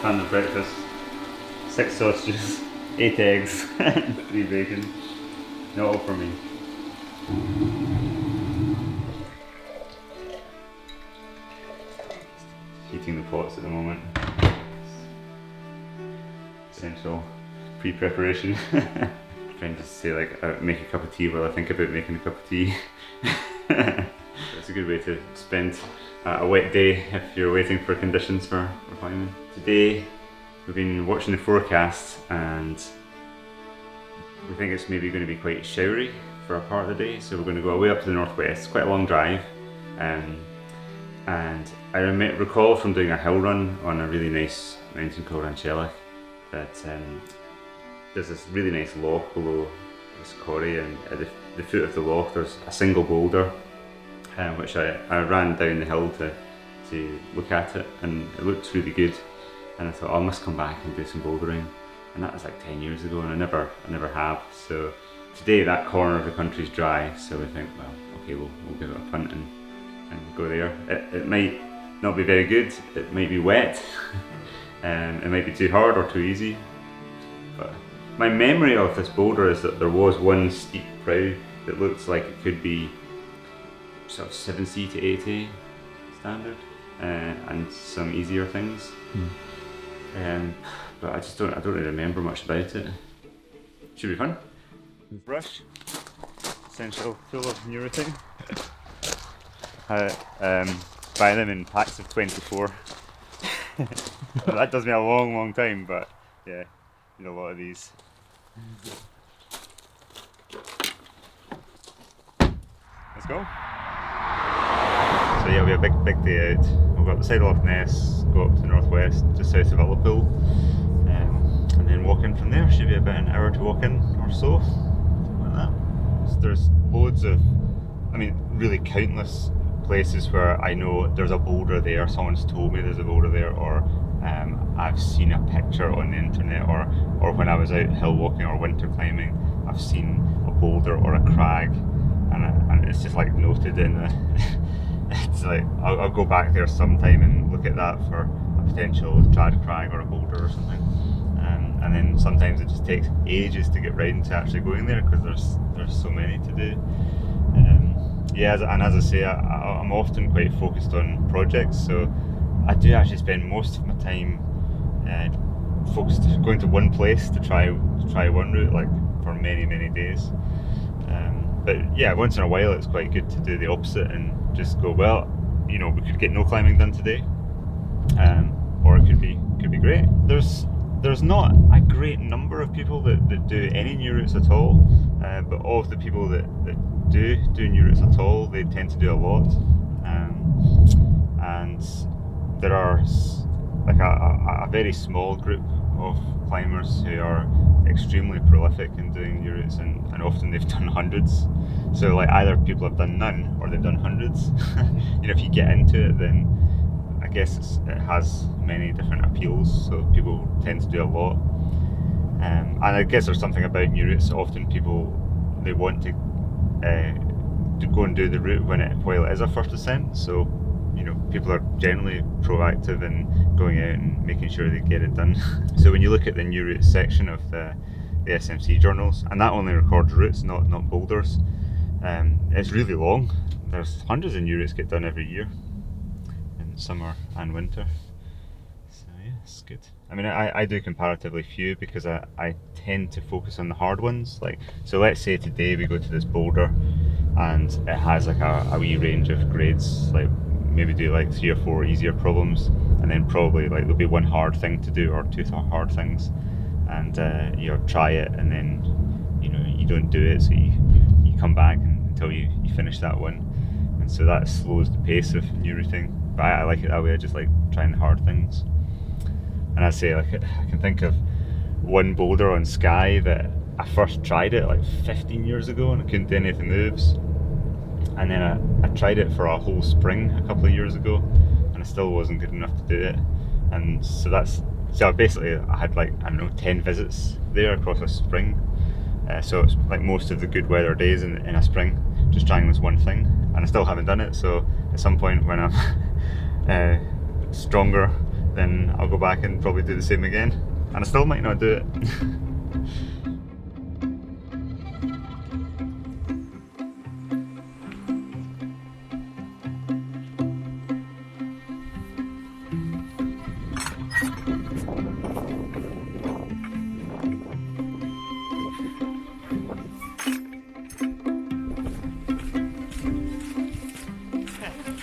standard breakfast. 6 sausages, 8 eggs, and 3 bacon. Not all for me. Heating the pots at the moment. Essential pre-preparation. Trying to say like make a cup of tea while I think about making a cup of tea. It's a good way to spend a wet day if you're waiting for conditions for climbing. Today we've been watching the forecast and we think it's maybe going to be quite showery for a part of the day, so we're going to go way up to the northwest. It's quite a long drive, and I recall from doing a hill run on a really nice mountain called ANGELIC that there's this really nice loch below this quarry, and at the foot of the loch there's a single boulder, which I ran down the hill to look at it, and it looked really good, and I thought, oh, I must come back and do some bouldering, and that was like 10 years ago, and I never have. So today that corner of the country's dry, so we think, well, okay, we'll give it a punt and go there. It might not be very good, it might be wet, it might be too hard or too easy, but my memory of this boulder is that there was one steep brow that looks like it could be sort of 7C to 8A standard, and some easier things. But I don't really remember much about it. Should be fun. Brush, essential, full of new routine. Buy them in packs of 24. That does me a long time, but yeah, need a lot of these. Let's go. So yeah, we have a big day out. We've got the side of Loch Ness, go up to the northwest, just south of Liverpool, and then walk in from there. Should be about an hour to walk in or so, something like that. So there's loads of, I mean, really countless places where I know there's a boulder there, someone's told me there's a boulder there, or I've seen a picture on the internet, or when I was out hill walking or winter climbing, I've seen a boulder or a crag, and it's just like noted in the it's like I'll go back there sometime and look at that for a potential trad crag or a boulder or something, and then sometimes it just takes ages to get round to actually going there because there's so many to do. Yeah, and as I say, I'm often quite focused on projects, so I do actually spend most of my time focused going to one place to try one route, like for many days. But yeah, once in a while it's quite good to do the opposite and just go, well, you know, we could get no climbing done today, or it could be great. There's not a great number of people that do any new routes at all, but of the people that do new routes at all, they tend to do a lot, and there are like a very small group of climbers who are extremely prolific in doing new routes, and often they've done hundreds. So like either people have done none or they've done hundreds. You know, if you get into it, then I guess it has many different appeals, so people tend to do a lot. And I guess there's something about new routes, often people, they want to go and do the route while it is a first ascent, so you know, people are generally proactive in going out and making sure they get it done. So when you look at the new routes section of the SMC journals, and that only records routes, not boulders, it's really long. There's hundreds of new routes get done every year in summer and winter, so yeah, it's good. I mean, I do comparatively few because I tend to focus on the hard ones. Like, so let's say today we go to this boulder and it has like a wee range of grades, like maybe do like 3 or 4 easier problems, and then probably like there'll be one hard thing to do or 2 hard things, and you try it, and then you know you don't do it, so you come back until you finish that one, and so that slows the pace of new routing. But I like it that way. I just like trying the hard things. And I say, like, I can think of one boulder on Skye that I first tried it like 15 years ago and I couldn't do any of the moves, and then I tried it for a whole spring a couple of years ago and I still wasn't good enough to do it. And so basically I had like, I don't know, 10 visits there across a spring, so it's like most of the good weather days in a spring just trying this one thing, and I still haven't done it. So at some point when I'm stronger then I'll go back and probably do the same again. And I still might not do it.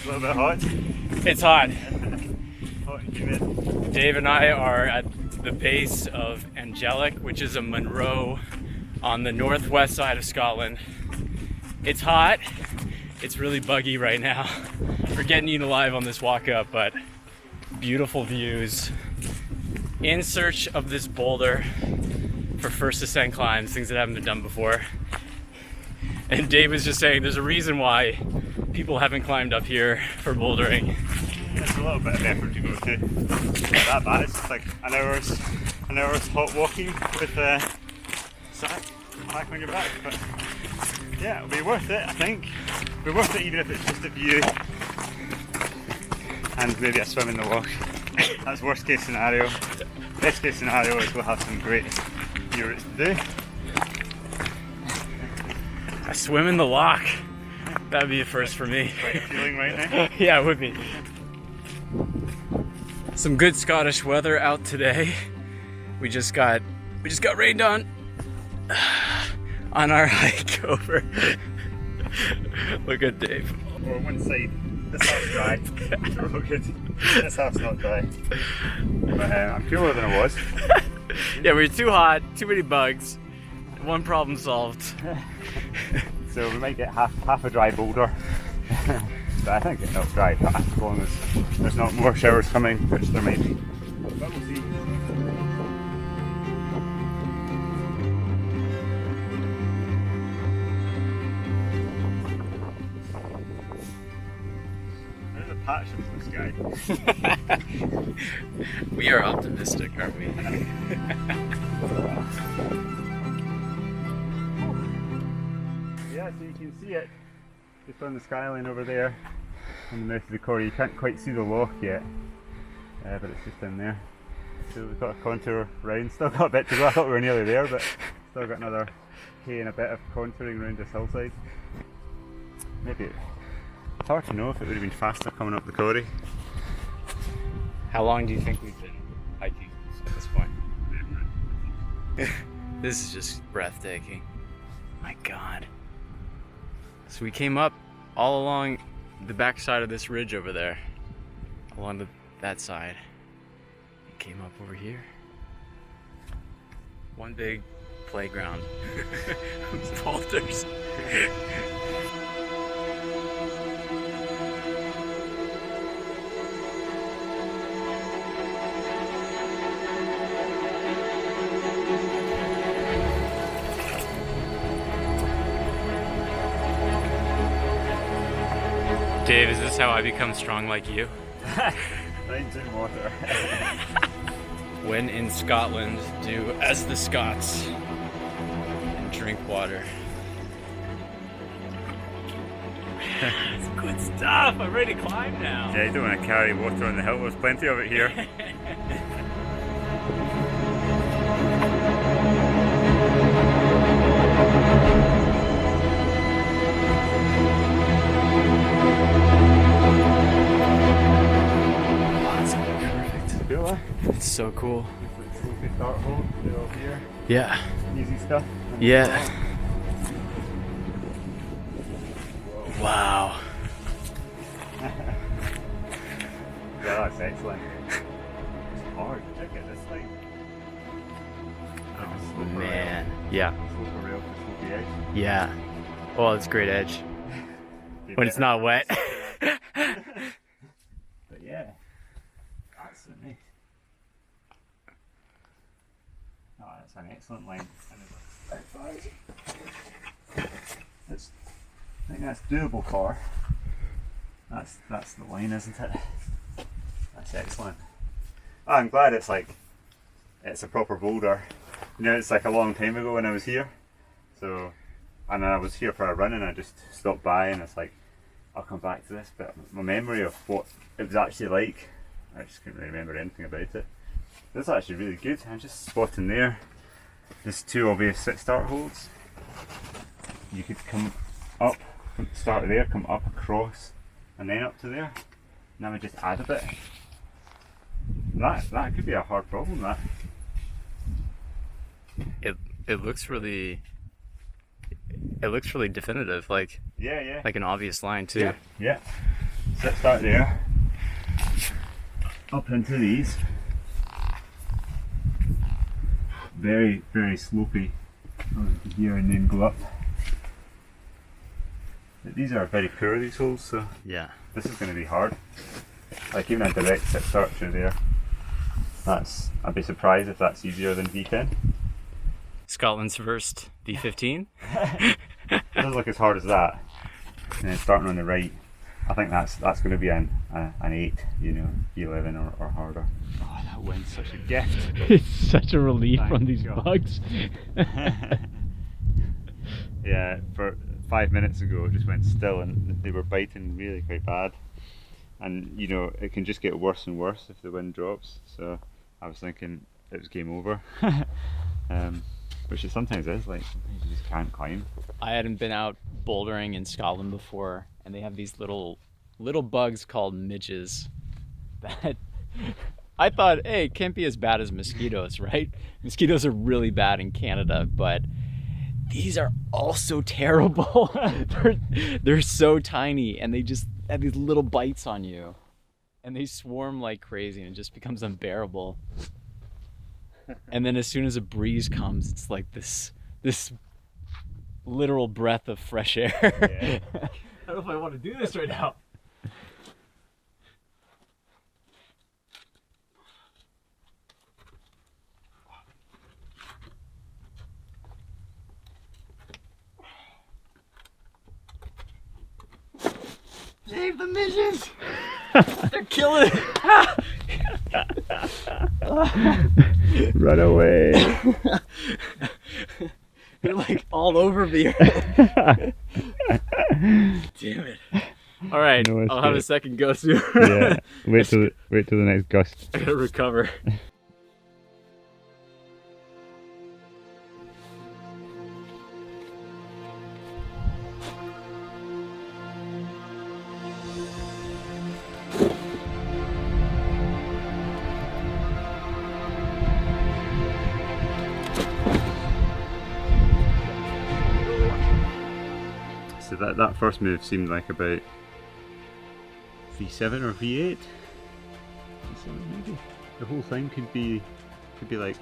A little bit hot. It's hot. Hot and humid. Dave and I are at the base of ANGELIC, which is a Munro on the northwest side of Scotland. It's hot. It's really buggy right now. We're getting eaten alive on this walk up, but beautiful views. In search of this boulder for first ascent climbs, things that haven't been done before. And Dave was just saying there's a reason why people haven't climbed up here for bouldering. It's a little bit of effort to go to. Not that bad. It's just like an hour's hot walking with a sack back on your back. But yeah, it'll be worth it, I think. It'll be worth it even if it's just a view and maybe a swim in the loch. That's worst case scenario. Best case scenario is we'll have some great view routes to do. A swim in the loch. That'd be a first for me. Quite a feeling right now. Yeah, it would be. Some good Scottish weather out today. We just got rained on our hike over. Look at Dave. Well, one side, this half's dry. So we're good. This half's not dry. But I'm cooler than I was. Yeah, we were too hot, too many bugs. One problem solved. So we might get half a dry boulder. But I think it'll dry fast as long as there's not more showers coming, which there might be. But we'll see. There's a patch of blue sky. We are optimistic, aren't we? Yeah, so you can see it just on the skyline over there in the mouth of the corrie. You can't quite see the loch yet, but it's just in there. So we've got a contour round, still got a bit to go. I thought we were nearly there, but still got another K and a bit of contouring around this hillside. Maybe it's hard to know if it would have been faster coming up the corrie. How long do you think we've been hiking at this point? This is just breathtaking. My God. So we came up all along the back side of this ridge over there, along that side, and came up over here. One big playground of boulders. Dave, is this how I become strong like you? Rains in water. When in Scotland, do as the Scots and drink water. It's good stuff. I'm ready to climb now. Yeah, you don't want to carry water on the hill. There's plenty of it here. It's so cool. Start hole, over here. Yeah. Easy stuff. Yeah. Wow. Yeah, that's excellent. It's hard. Check it, this thing. Oh man. Yeah. Slope rail for slopey edge. Yeah. Well, it's great edge. When it's not wet. But yeah, that's nice. Oh, that's an excellent line. It's, I think that's doable for. That's the line, isn't it? That's excellent. Oh, I'm glad it's a proper boulder. You know, it's like a long time ago when I was here. So, and I was here for a run and I just stopped by and it's like, I'll come back to this, but my memory of what it was actually like I just couldn't really remember anything about it. This is actually really good. I'm just spotting there. There's two obvious start holds. You could come up, start there, come up across, and then up to there. Now we just add a bit. That could be a hard problem. That. It looks really. It looks really definitive, like Yeah. like an obvious line too. Yeah. So start there. Up into these. Very, very slopey. Come into here and then go up. But these are very poor, these holes, so Yeah. this is going to be hard. Like even a direct sit start through there. I'd be surprised if that's easier than V10. Scotland's first V15. It doesn't look as hard as that. And then starting on the right, I think that's going to be an 8, you know, V11 or harder. Oh, that wind's such a gift. It's such a relief Thank from these God. bugs. Yeah, for 5 minutes ago it just went still and they were biting really quite bad. And you know, it can just get worse and worse if the wind drops. So I was thinking it was game over. Which it sometimes is, like sometimes you just can't climb. I hadn't been out bouldering in Scotland before, and they have these little bugs called midges that I thought, hey, it can't be as bad as mosquitoes, right? Mosquitoes are really bad in Canada, but these are also terrible. they're so tiny, and they just have these little bites on you, and they swarm like crazy, and it just becomes unbearable. And then as soon as a breeze comes, it's like this literal breath of fresh air. Yeah. I don't know if I want to do this right now. Save the midges! They're killing it! Run away! They're like all over me. Damn it! All right, No, it's I'll have a good. second go soon. Yeah, wait till the next gust. I gotta recover. So that first move seemed like about V7 or V8. V7 maybe. The whole thing could be like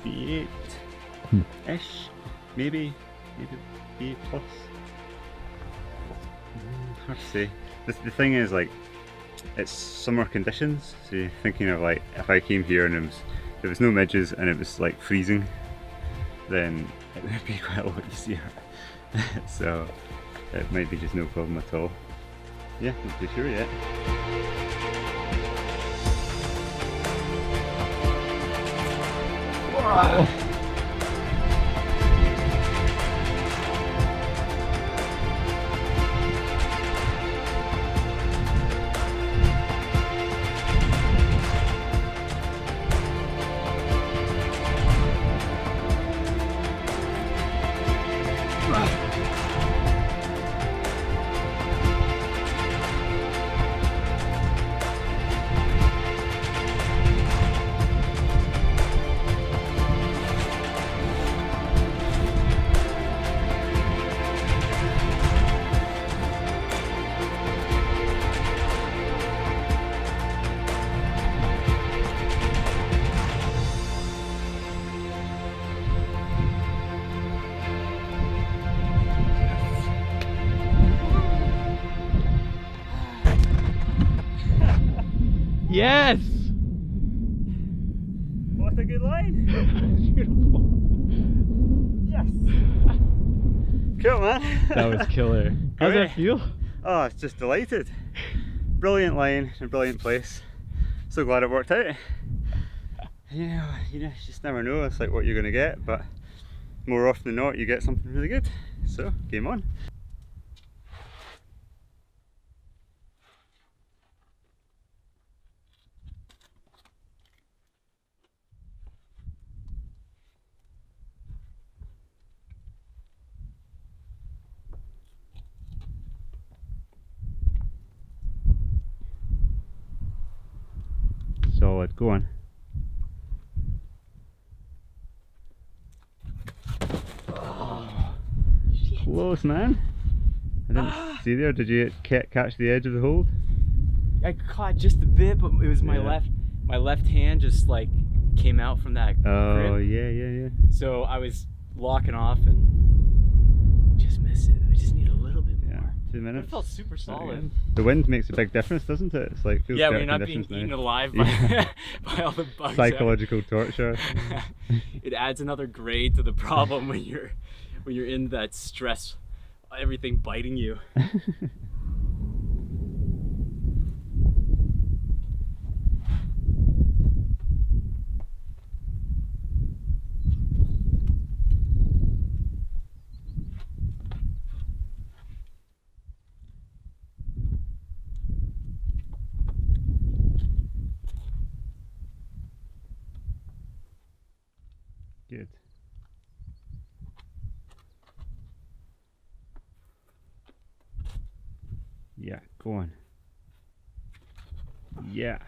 V8 ish, maybe V plus. Hard to say. The thing is, like, it's summer conditions, so you're thinking of like if I came here and there was no midges and it was like freezing, then it would be quite a lot easier. So it might be just no problem at all. Yeah, not too sure yet. Yes! What a good line! Beautiful. Yes! Cool, man! That was killer. How's Great. that feel? Oh, it's just delighted. Brilliant line, a brilliant place. So glad it worked out. You just never know. It's like what you're gonna get, but more often than not, you get something really good. So, game on. solid. Go on. Oh, close, man. I didn't see there. Did you catch the edge of the hold? I caught just a bit, but it was my left hand just like came out from that Oh, grip. yeah. So I was locking off and just missed it. I just need a little bit more. Yeah, 2 minutes. It felt super solid. The wind makes a big difference, doesn't it? It's like feels Yeah, better when you're not being conditions eaten now. alive by, by all the bugs. Psychological torture. It adds another grade to the problem when you're in that stress, everything biting you. Good. Yeah, go on. Yeah.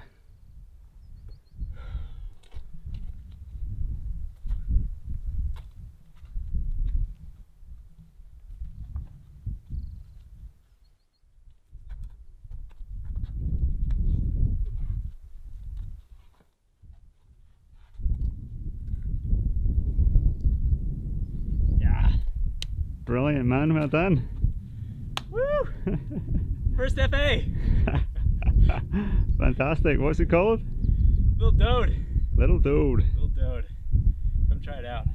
Brilliant, man. Well done. Woo! First FA. Fantastic. What's it called? Little Dode. Little Dode. Little Dode. Come try it out.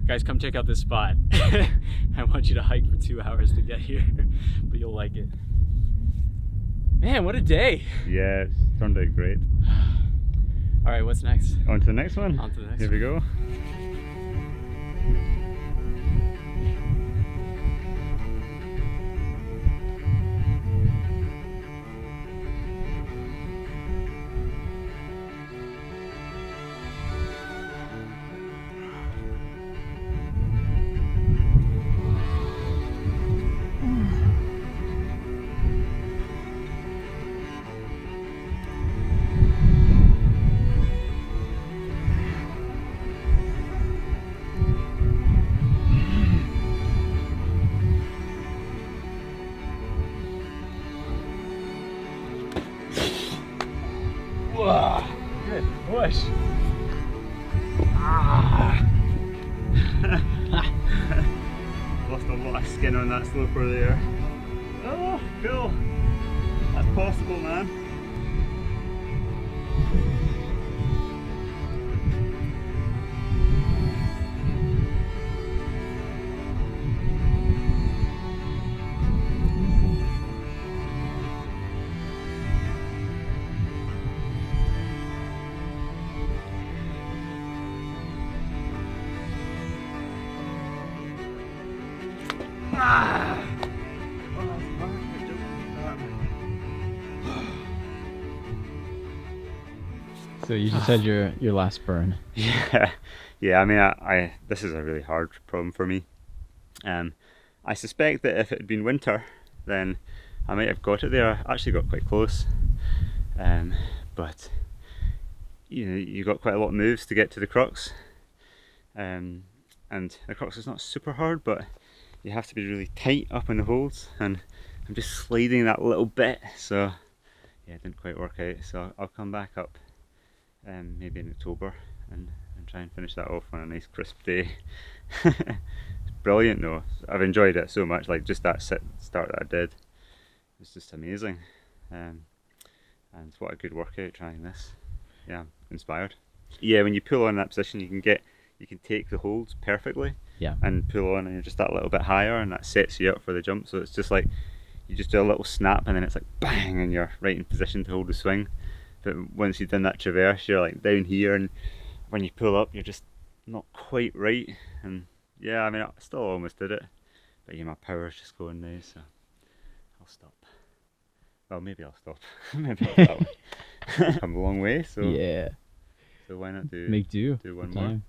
Guys, come check out this spot. I want you to hike for 2 hours to get here, but you'll like it. Man, what a day. Yeah, it's turned out great. All right, what's next? On to the next one. On to the next Here we go. Whoa, good push. Lost a lot of skin on that sloper there. Oh, cool. That's possible, man. So you just had your last burn. Yeah. I mean, I this is a really hard problem for me. I suspect that if it had been winter, then I might have got it there. I actually got quite close, but you know, you got quite a lot of moves to get to the crux, and the crux is not super hard, but you have to be really tight up in the holds, and I'm just sliding that little bit, so yeah, it didn't quite work out. So I'll come back up maybe in October and try and finish that off on a nice crisp day. It's brilliant though. I've enjoyed it so much, like just that start that I did. It's just amazing. And what a good workout trying this. Yeah, I'm inspired. Yeah, when you pull on in that position, you can take the holds perfectly. Yeah. And pull on and you're just that little bit higher, and that sets you up for the jump. So it's just like you just do a little snap and then it's like bang and you're right in position to hold the swing. But once you've done that traverse, you're like down here, and when you pull up you're just not quite right. And yeah, I mean, I still almost did it, but yeah, my power's just going now, so I'll stop. Well, maybe I'll stop. Maybe I'll stop. Come a long way, so yeah. So why not do one more?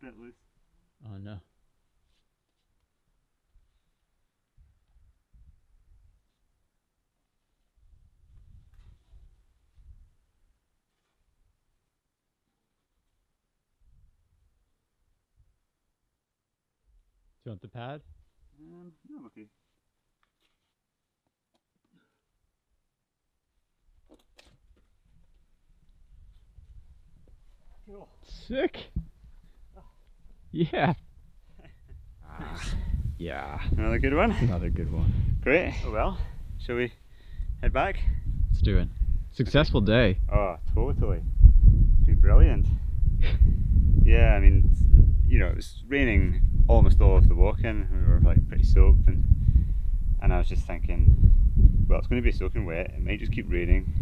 bit loose. Oh no. Do you want the pad? No, I'm okay. Cool. Sick. Yeah. Yeah. Another good one. Another good one. Great. Oh well, shall we head back? Let's do it. Successful day. Oh, totally. It's been brilliant. Yeah, I mean, you know, it was raining almost all of the walk-in. We were like pretty soaked, and I was just thinking, well, it's going to be soaking wet. It might just keep raining,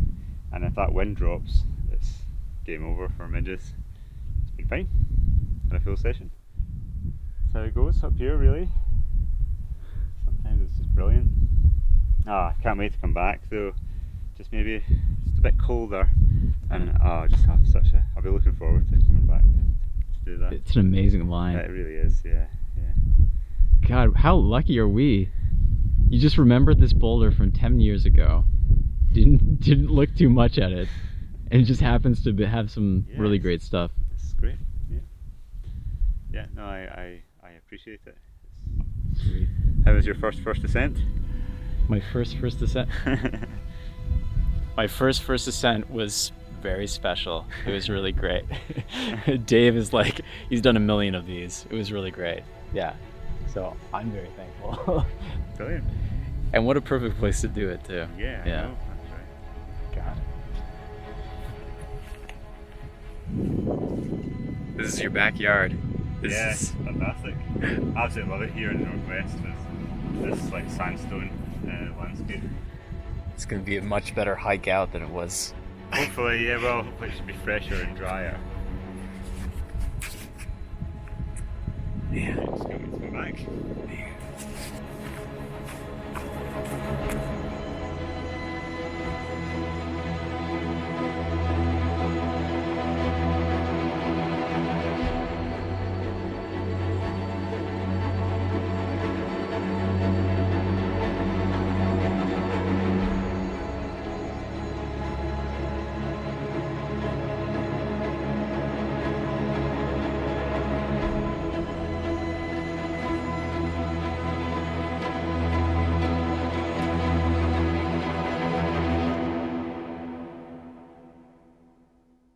and if that wind drops, it's game over for midges. It's been fine. Had a full session. That's how it goes up here, really. Sometimes it's just brilliant. I can't wait to come back though. Just maybe just a bit colder, and just have I'll be looking forward to coming back to do that. It's an amazing line. It really is, yeah. God, how lucky are we? You just remembered this boulder from 10 years ago. Didn't look too much at it, and it just happens to have some really great stuff. It's great. Yeah. No, I appreciate it. Sweet. How was your first ascent? My first ascent. My first ascent was very special. It was really great. Dave is like, he's done a million of these. It was really great. Yeah. So I'm very thankful. Brilliant. And what a perfect place to do it too. Yeah. I know, that's right. God. This is your backyard. This is fantastic. Absolutely love it here in the Northwest. This like sandstone landscape. It's going to be a much better hike out than it was. Hopefully, yeah. Well, hopefully it should be fresher and drier. Yeah. Just go back. Yeah.